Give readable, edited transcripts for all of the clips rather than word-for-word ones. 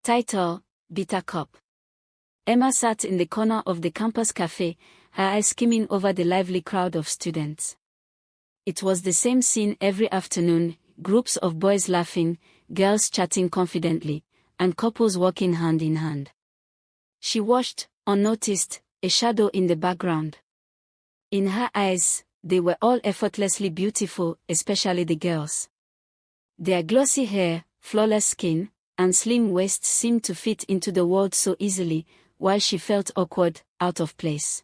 Title: Bitter Cup. Emma sat in the corner of the campus cafe, her eyes skimming over the lively crowd of students. It was the same scene every afternoon, groups of boys laughing, girls chatting confidently, and couples walking hand in hand. She watched, unnoticed, a shadow in the background. In her eyes, they were all effortlessly beautiful, especially the girls. Their glossy hair, flawless skin, and slim waists seemed to fit into the world so easily, while she felt awkward, out of place.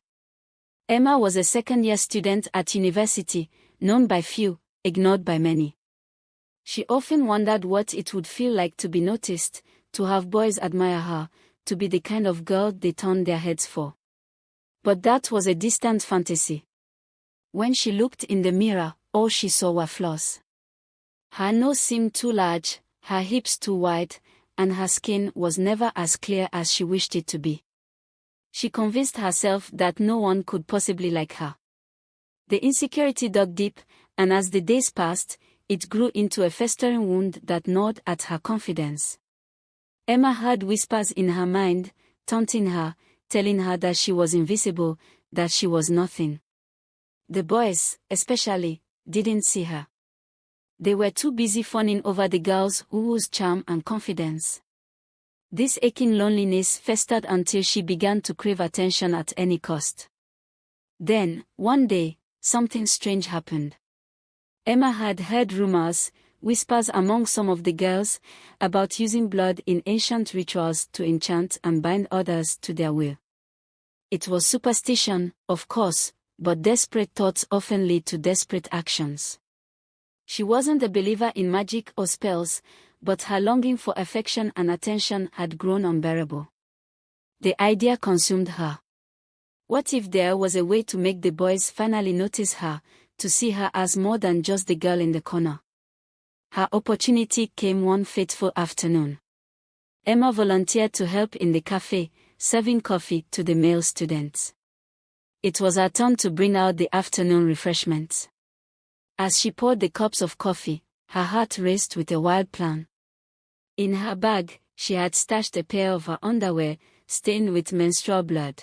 Emma was a second-year student at university, known by few, ignored by many. She often wondered what it would feel like to be noticed, to have boys admire her, to be the kind of girl they turned their heads for. But that was a distant fantasy. When she looked in the mirror, all she saw were flaws. Her nose seemed too large, her hips too wide, and her skin was never as clear as she wished it to be. She convinced herself that no one could possibly like her. The insecurity dug deep, and as the days passed, it grew into a festering wound that gnawed at her confidence. Emma heard whispers in her mind, taunting her, telling her that she was invisible, that she was nothing. The boys, especially, didn't see her. They were too busy fawning over the girls who oozed charm and confidence. This aching loneliness festered until she began to crave attention at any cost. Then, one day, something strange happened. Emma had heard rumors, whispers among some of the girls, about using blood in ancient rituals to enchant and bind others to their will. It was superstition, of course, but desperate thoughts often lead to desperate actions. She wasn't a believer in magic or spells, but her longing for affection and attention had grown unbearable. The idea consumed her. What if there was a way to make the boys finally notice her, to see her as more than just the girl in the corner? Her opportunity came one fateful afternoon. Emma volunteered to help in the cafe, serving coffee to the male students. It was her turn to bring out the afternoon refreshments. As she poured the cups of coffee, her heart raced with a wild plan. In her bag, she had stashed a pair of her underwear, stained with menstrual blood.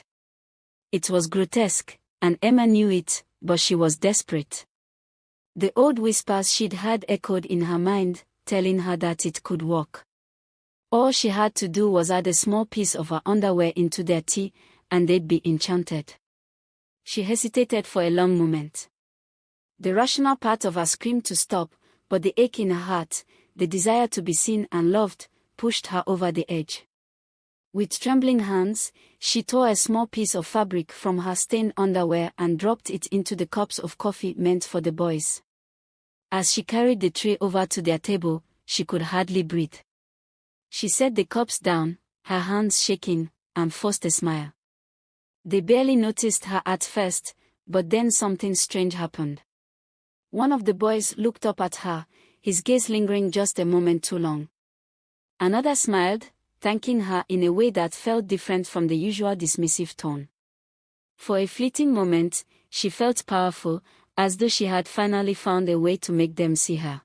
It was grotesque, and Emma knew it, but she was desperate. The old whispers she'd heard echoed in her mind, telling her that it could work. All she had to do was add a small piece of her underwear into their tea, and they'd be enchanted. She hesitated for a long moment. The rational part of her screamed to stop, but the ache in her heart, the desire to be seen and loved, pushed her over the edge. With trembling hands, she tore a small piece of fabric from her stained underwear and dropped it into the cups of coffee meant for the boys. As she carried the tray over to their table, she could hardly breathe. She set the cups down, her hands shaking, and forced a smile. They barely noticed her at first, but then something strange happened. One of the boys looked up at her, his gaze lingering just a moment too long. Another smiled, thanking her in a way that felt different from the usual dismissive tone. For a fleeting moment, she felt powerful, as though she had finally found a way to make them see her.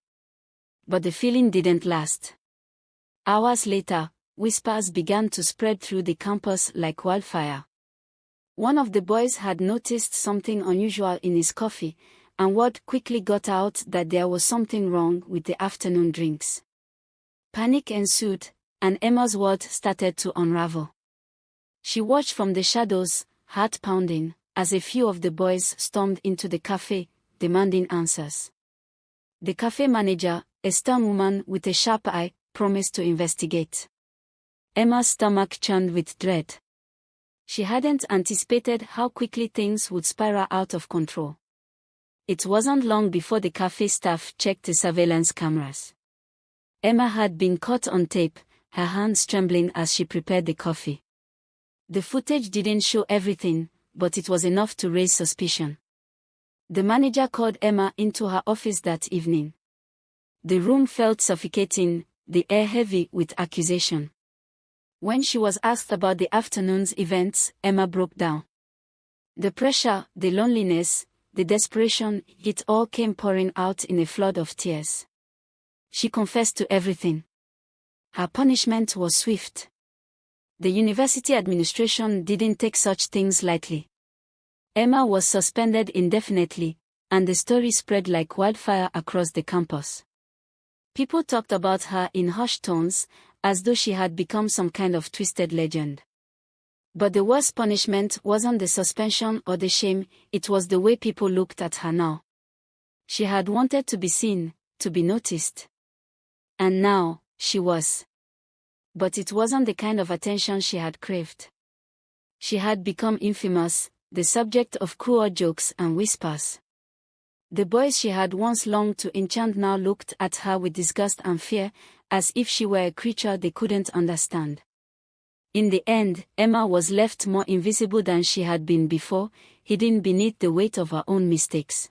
But the feeling didn't last. Hours later, whispers began to spread through the campus like wildfire. One of the boys had noticed something unusual in his coffee, and word quickly got out that there was something wrong with the afternoon drinks. Panic ensued, and Emma's world started to unravel. She watched from the shadows, heart pounding, as a few of the boys stormed into the cafe, demanding answers. The cafe manager, a stern woman with a sharp eye, promised to investigate. Emma's stomach churned with dread. She hadn't anticipated how quickly things would spiral out of control. It wasn't long before the cafe staff checked the surveillance cameras. Emma had been caught on tape, her hands trembling as she prepared the coffee. The footage didn't show everything, but it was enough to raise suspicion. The manager called Emma into her office that evening. The room felt suffocating, the air heavy with accusation. When she was asked about the afternoon's events, Emma broke down. The pressure, the loneliness, the desperation, it all came pouring out in a flood of tears. She confessed to everything. Her punishment was swift. The university administration didn't take such things lightly. Emma was suspended indefinitely, and the story spread like wildfire across the campus. People talked about her in hushed tones, as though she had become some kind of twisted legend. But the worst punishment wasn't the suspension or the shame, it was the way people looked at her now. She had wanted to be seen, to be noticed. And now, she was. But it wasn't the kind of attention she had craved. She had become infamous, the subject of cruel jokes and whispers. The boys she had once longed to enchant now looked at her with disgust and fear, as if she were a creature they couldn't understand. In the end, Emma was left more invisible than she had been before, hidden beneath the weight of her own mistakes.